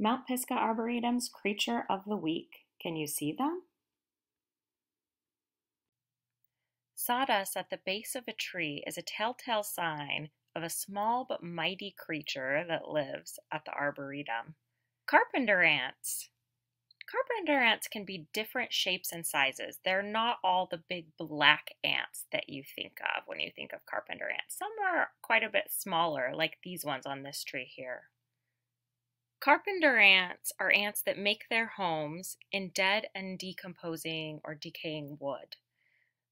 Mount Pisgah Arboretum's Creature of the Week. Can you see them? Sawdust at the base of a tree is a telltale sign of a small but mighty creature that lives at the Arboretum. Carpenter ants. Carpenter ants can be different shapes and sizes. They're not all the big black ants that you think of when you think of carpenter ants. Some are quite a bit smaller, like these ones on this tree here. Carpenter ants are ants that make their homes in dead and decomposing or decaying wood.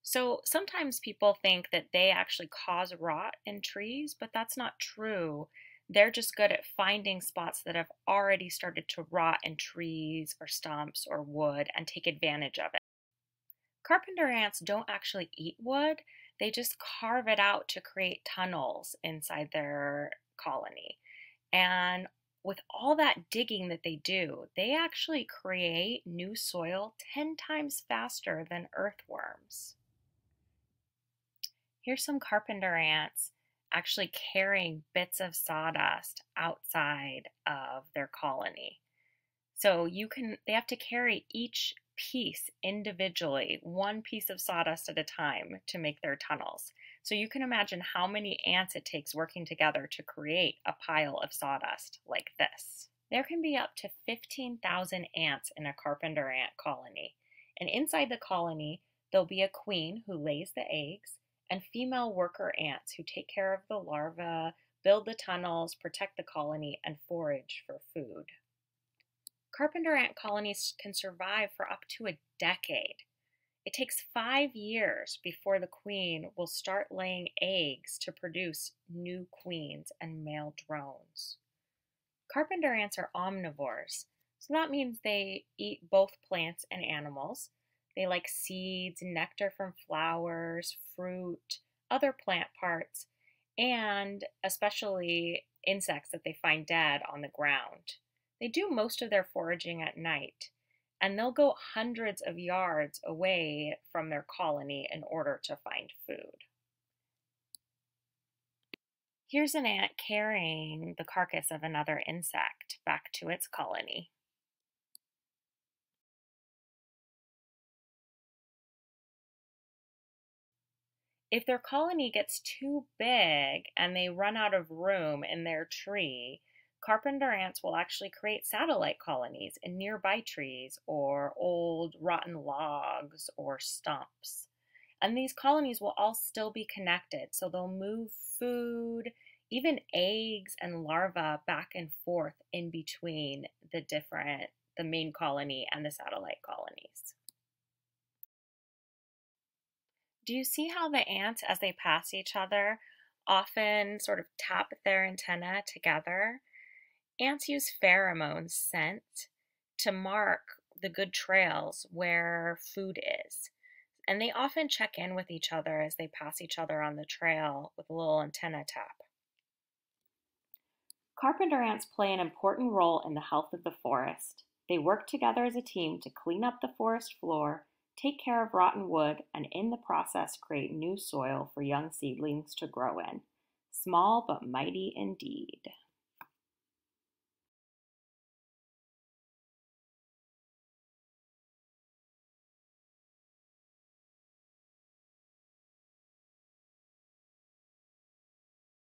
So sometimes people think that they actually cause rot in trees, but that's not true. They're just good at finding spots that have already started to rot in trees or stumps or wood and take advantage of it. Carpenter ants don't actually eat wood. They just carve it out to create tunnels inside their colony. And with all that digging that they do, they actually create new soil 10 times faster than earthworms. Here's some carpenter ants actually carrying bits of sawdust outside of their colony. So they have to carry each piece individually, one piece of sawdust at a time to make their tunnels. So you can imagine how many ants it takes working together to create a pile of sawdust like this. There can be up to 15,000 ants in a carpenter ant colony. And inside the colony, there'll be a queen who lays the eggs and female worker ants who take care of the larvae, build the tunnels, protect the colony, and forage for food. Carpenter ant colonies can survive for up to a decade. It takes 5 years before the queen will start laying eggs to produce new queens and male drones. Carpenter ants are omnivores, so that means they eat both plants and animals. They like seeds, nectar from flowers, fruit, other plant parts, and especially insects that they find dead on the ground. They do most of their foraging at night, and they'll go hundreds of yards away from their colony in order to find food. Here's an ant carrying the carcass of another insect back to its colony. If their colony gets too big and they run out of room in their tree, carpenter ants will actually create satellite colonies in nearby trees or old rotten logs or stumps. And these colonies will all still be connected, so they'll move food, even eggs and larvae back and forth in between the main colony and the satellite colonies. Do you see how the ants, as they pass each other, often sort of tap their antennae together? Ants use pheromones, scent, to mark the good trails where food is. And they often check in with each other as they pass each other on the trail with a little antenna tap. Carpenter ants play an important role in the health of the forest. They work together as a team to clean up the forest floor, take care of rotten wood, and in the process create new soil for young seedlings to grow in. Small but mighty indeed.